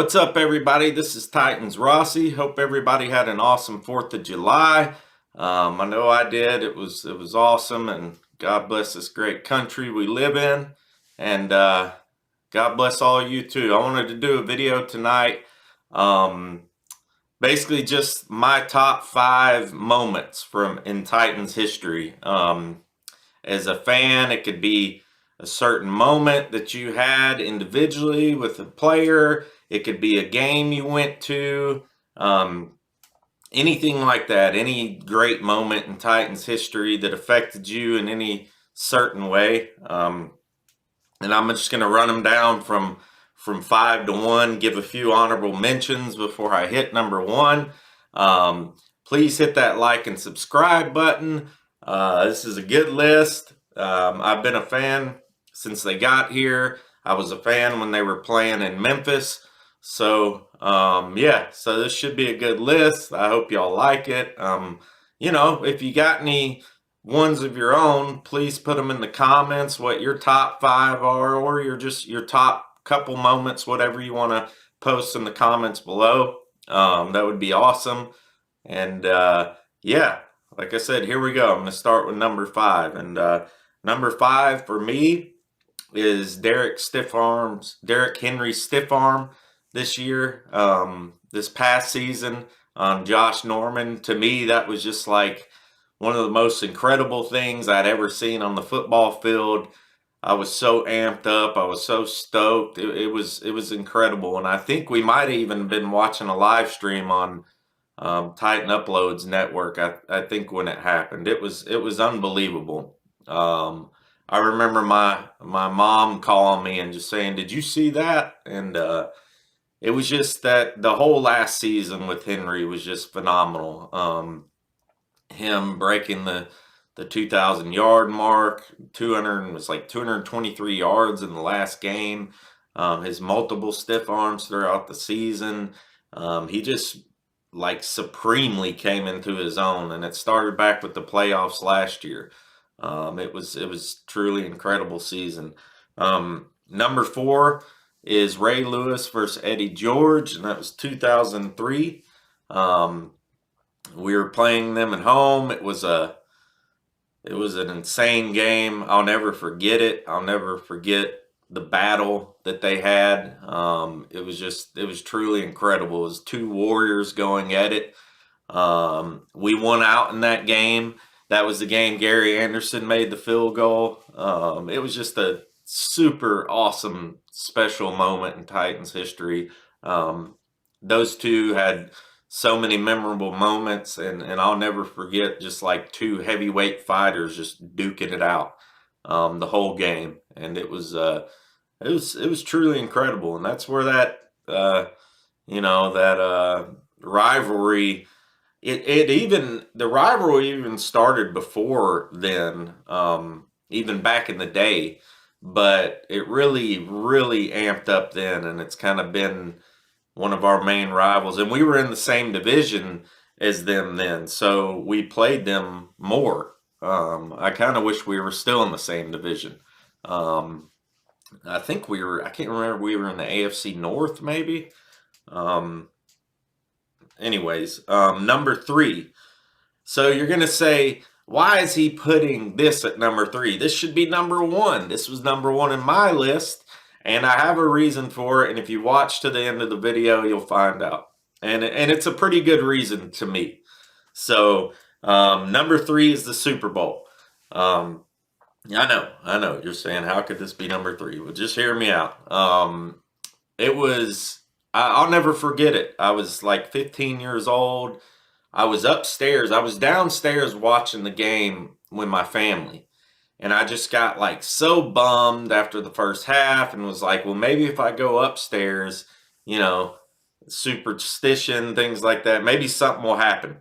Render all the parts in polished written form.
What's up, everybody? This is Titans Rossi. Hope everybody had an awesome 4th of July. I know I did. It was awesome, and God bless this great country we live in. And God bless all of you too. I wanted to do a video tonight. Basically, just my top 5 moments in Titans history. As a fan, it could be a certain moment that you had individually with a player. It could be a game you went to, anything like that. Any great moment in Titans history that affected you in any certain way. And I'm just going to run them down from 5 to 1, give a few honorable mentions before I hit number 1. Please hit that like and subscribe button. This is a good list. I've been a fan since they got here. I was a fan when they were playing in Memphis. So, yeah, so this should be a good list. I hope y'all like it. If you got any ones of your own, please put them in the comments, what your top 5 are, or your top couple moments, whatever you want to post in the comments below. That would be awesome. And yeah, like I said, here we go. I'm going to start with number 5. And number 5 for me is Derrick Henry stiff arm this year, this past season on Josh Norman. To me, that was just like one of the most incredible things I'd ever seen on the football field. I was so amped up. I was so stoked. It was incredible. And I think we might have even been watching a live stream on Titan Uploads network. I think when it happened, it was unbelievable. I remember my mom calling me and just saying, "Did you see that?" And it was just that the whole last season with Henry was just phenomenal. Him breaking the 2,000 yard mark, 223 yards in the last game. His multiple stiff arms throughout the season. He just like supremely came into his own, and it started back with the playoffs last year. It was truly incredible season. Number 4 is Ray Lewis versus Eddie George, and that was 2003. We were playing them at home. It was an insane game. I'll never forget it. I'll never forget the battle that they had. It was truly incredible. It was 2 warriors going at it. We won out in that game. That was the game Gary Anderson made the field goal. It was just a super awesome, special moment in Titans history. Those two had so many memorable moments, and I'll never forget just like 2 heavyweight fighters just duking it out the whole game, and it was truly incredible. And that's where that rivalry. The rivalry even started before then, even back in the day, but it really, really amped up then, and it's kind of been one of our main rivals. And we were in the same division as them then, so we played them more. I kind of wish we were still in the same division. I can't remember, we were in the AFC North maybe. Anyways, number 3. So you're going to say, why is he putting this at number 3? This should be number 1. This was number 1 in my list, and I have a reason for it. And if you watch to the end of the video, you'll find out. And it's a pretty good reason to me. So number 3 is the Super Bowl. I know. You're saying, how could this be number 3? Well, just hear me out. I'll never forget it. I was like 15 years old. I was upstairs. I was downstairs watching the game with my family. And I just got like so bummed after the first half and was like, well, maybe if I go upstairs, superstition, things like that, maybe something will happen.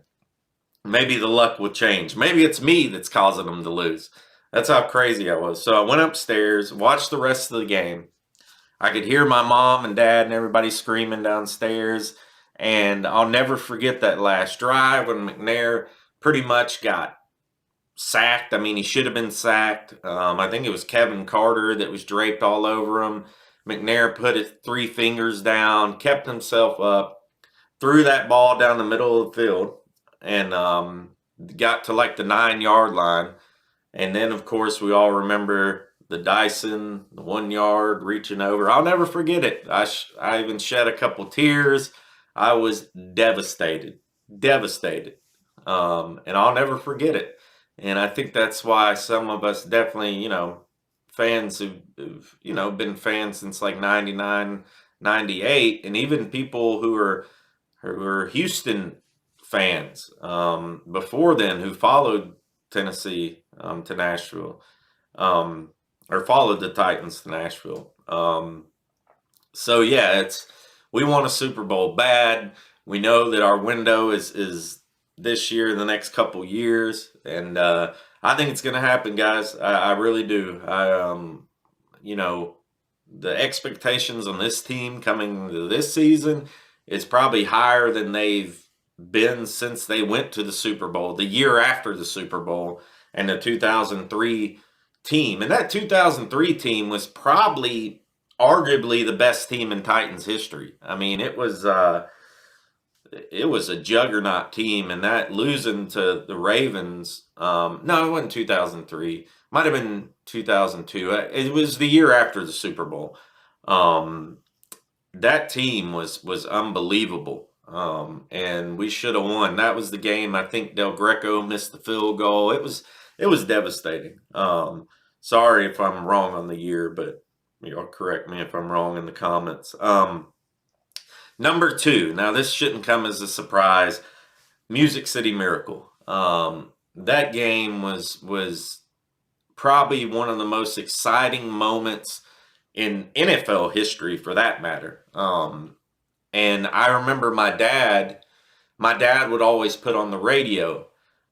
Maybe the luck will change. Maybe it's me that's causing them to lose. That's how crazy I was. So I went upstairs, watched the rest of the game. I could hear my mom and dad and everybody screaming downstairs. And I'll never forget that last drive when Mcnair pretty much got sacked. I mean, he should have been sacked. I think it was Kevin Carter that was draped all over him. McNair put his 3 fingers down, kept himself up, threw that ball down the middle of the field, and got to like the 9-yard line. And then, of course, we all remember the Dyson, the 1 yard reaching over. I'll never forget it. I even shed a couple tears. I was devastated, devastated. And I'll never forget it. And I think that's why some of us definitely, fans who've been fans since like 99, 98, and even people who are Houston fans before then who followed Tennessee to Nashville, or followed the Titans to Nashville. So yeah, we want a Super Bowl bad. We know that our window is this year, the next couple years, and I think it's going to happen, guys. I really do. The expectations on this team coming to this season is probably higher than they've been since they went to the Super Bowl, the year after the Super Bowl, and the 2003 team. And that 2003 team was probably arguably the best team in Titans history. I mean, it was a juggernaut team, and that losing to the Ravens, no, it wasn't 2003. Might have been 2002. It was the year after the Super Bowl. That team was unbelievable. And we should have won. That was the game. I think Del Greco missed the field goal. It was devastating. Sorry if I'm wrong on the year, but y'all correct me if I'm wrong in the comments. Number 2. Now this shouldn't come as a surprise. Music City Miracle. That game was probably one of the most exciting moments in NFL history, for that matter. And I remember my dad would always put on the radio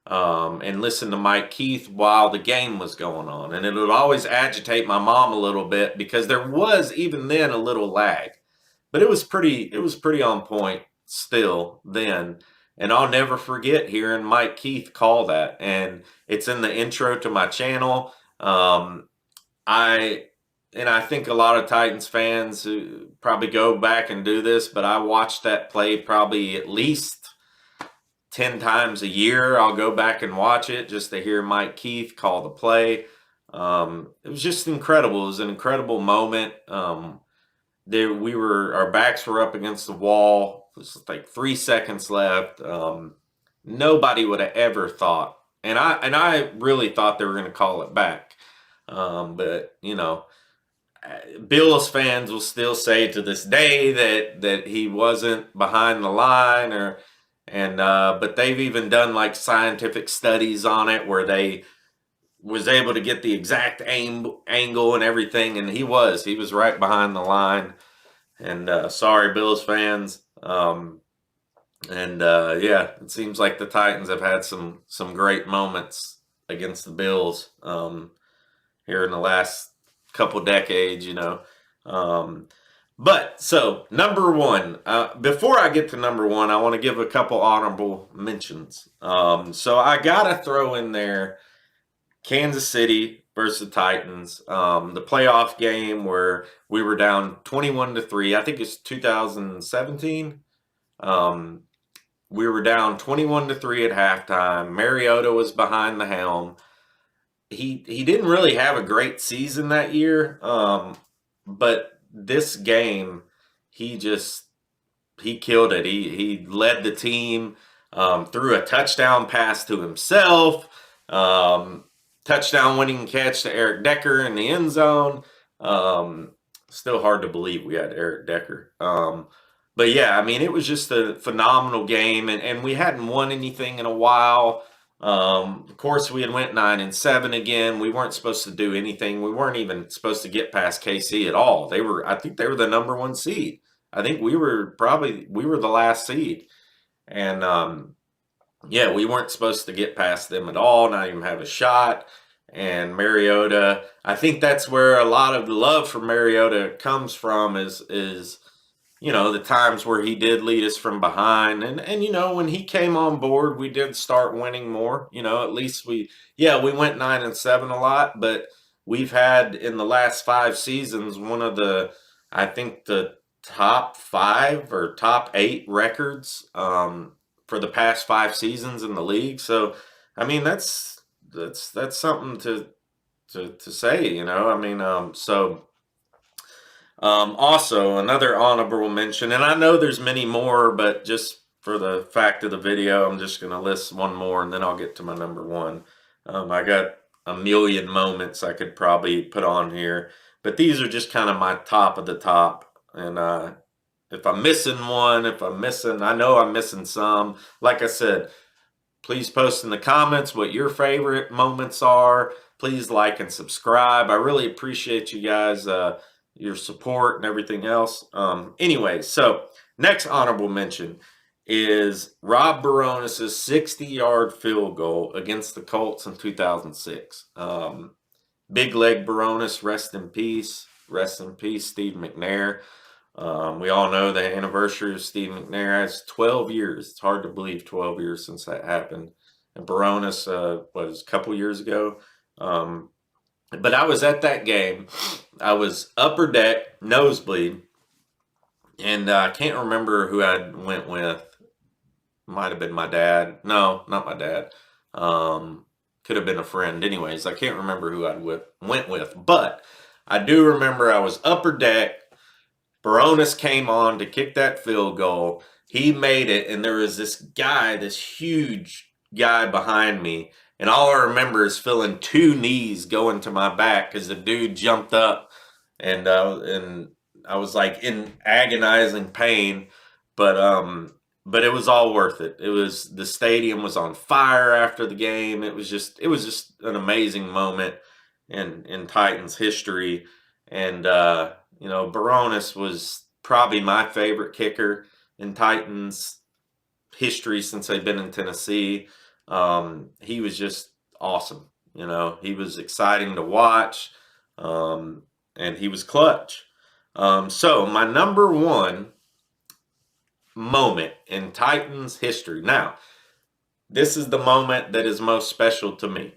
and listen to Mike Keith while the game was going on. And it would always agitate my mom a little bit because there was even then a little lag. But it was pretty on point still then. And I'll never forget hearing Mike Keith call that. And it's in the intro to my channel. I think a lot of Titans fans who probably go back and do this, but I watched that play probably at least 10 times a year. I'll go back and watch it just to hear Mike Keith call the play. It was just incredible. It was an incredible moment. Our backs were up against the wall. It was like 3 seconds left. Nobody would have ever thought, and I really thought they were going to call it back. But Bills fans will still say to this day that he wasn't behind the line, but they've even done like scientific studies on it where they was able to get the exact angle and everything, and he was right behind the line. And sorry, Bills fans. Yeah, it seems like the Titans have had some great moments against the Bills here in the last couple decades, But so number 1, before I get to number 1, I want to give a couple honorable mentions. So I gotta throw in there Kansas City versus the Titans, the playoff game where we were down 21-3. I think it's 2017. We were down 21-3 at halftime. Mariota was behind the helm. He didn't really have a great season that year, but this game he killed it. He led the team, threw a touchdown pass to himself, touchdown winning catch to Eric Decker in the end zone. Still hard to believe we had Eric Decker. But yeah, I mean, it was just a phenomenal game, and we hadn't won anything in a while. Of course, we had went 9-7 again. We weren't supposed to do anything. We weren't even supposed to get past KC at all. I think they were the number 1 seed. I think we were the last seed. And yeah, we weren't supposed to get past them at all, not even have a shot. And Mariota, I think that's where a lot of the love for Mariota comes from is the times where he did lead us from behind. And when he came on board, we did start winning more. At least we went 9-7 a lot, but we've had in the last 5 seasons one of the I think the top 5 or top 8 records for the past 5 seasons in the league. So, I mean, that's something to say, you know. I mean, also another honorable mention, and I know there's many more, but just for the fact of the video, I'm just going to list one more, and then I'll get to my number one. I got a million moments I could probably put on here, but these are just kind of my top of the top. And if I'm missing one, I know I'm missing some. Like I said, please post in the comments what your favorite moments are. Please like and subscribe. I really appreciate you guys, your support and everything else. Anyway, so next honorable mention is Rob Baronis' 60-yard field goal against the Colts in 2006. Big leg Baronis, rest in peace. Rest in peace, Steve Mcnair. We all know the anniversary of Steve Mcnair. It's 12 years. It's hard to believe 12 years since that happened. And Baronis was a couple years ago. But I was at that game. I was upper deck, nosebleed. And I can't remember who I went with. Might have been my dad. No, not my dad. Could have been a friend. Anyways, I can't remember who I went with. But I do remember I was upper deck. Baronis came on to kick that field goal. He made it, and there was this guy, this huge guy behind me, and all I remember is feeling 2 knees going to my back because the dude jumped up, and I was like in agonizing pain, but it was all worth it. The stadium was on fire after the game. It was just an amazing moment in Titans history, and you know, Baronis was probably my favorite kicker in Titans history since they've been in Tennessee. He was just awesome. You know, he was exciting to watch, and he was clutch. So my number one moment in Titans history. Now, this is the moment that is most special to me.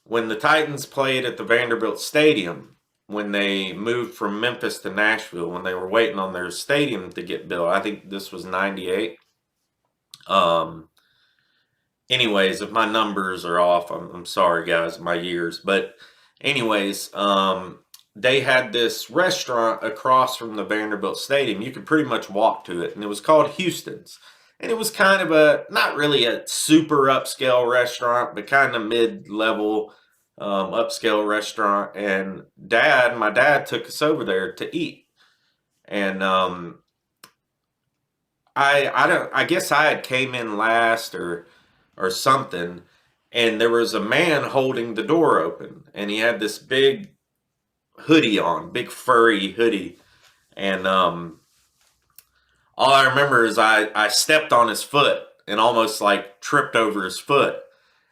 When the Titans played at the Vanderbilt Stadium, when they moved from Memphis to Nashville, when they were waiting on their stadium to get built. I think this was 98. Anyways, if my numbers are off, I'm sorry, guys, my years. But anyways, they had this restaurant across from the Vanderbilt Stadium. You could pretty much walk to it, and it was called Houston's. And it was kind of not really a super upscale restaurant, but kind of mid-level upscale restaurant. And my dad took us over there to eat. And I guess I had came in last or something, and there was a man holding the door open, and he had this big hoodie on, big furry hoodie. And all I remember is I stepped on his foot and almost like tripped over his foot.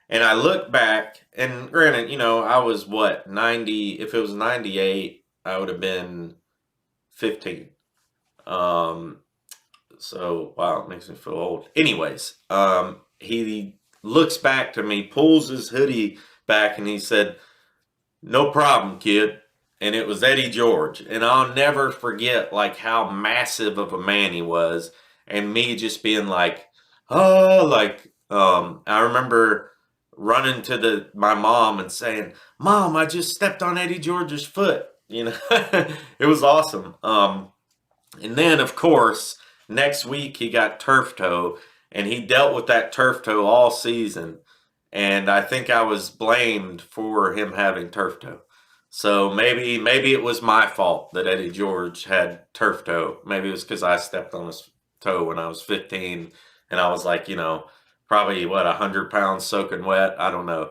And I looked back, and granted, you know, I was 90, if it was 98, I would have been 15. So, wow, it makes me feel old. Anyways, he looks back to me, pulls his hoodie back, and he said, "No problem, kid." And it was Eddie George. And I'll never forget, like, how massive of a man he was. And me just being like, oh, like, I remember running to my mom and saying, "Mom, I just stepped on Eddie George's foot." You know, it was awesome. And then, of course, next week he got turf toe, and he dealt with that turf toe all season. And I think I was blamed for him having turf toe. So maybe it was my fault that Eddie George had turf toe. Maybe it was because I stepped on his toe when I was 15, and I was like, you know, probably 100 pounds soaking wet. I don't know.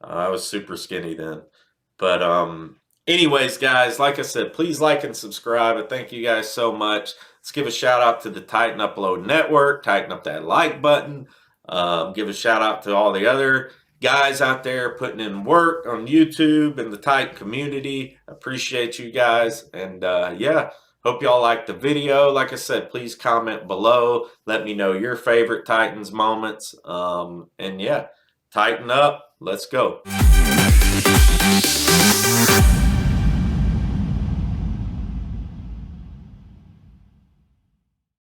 I was super skinny then. But anyways, guys, like I said, please like and subscribe. And thank you guys so much. Let's give a shout out to the Titan Upload Network. Tighten up that like button. Give a shout out to all the other guys out there putting in work on YouTube and the Titan community. Appreciate you guys. And yeah, hope y'all liked the video. Like I said, please comment below. Let me know your favorite Titans moments. And yeah, tighten up. Let's go.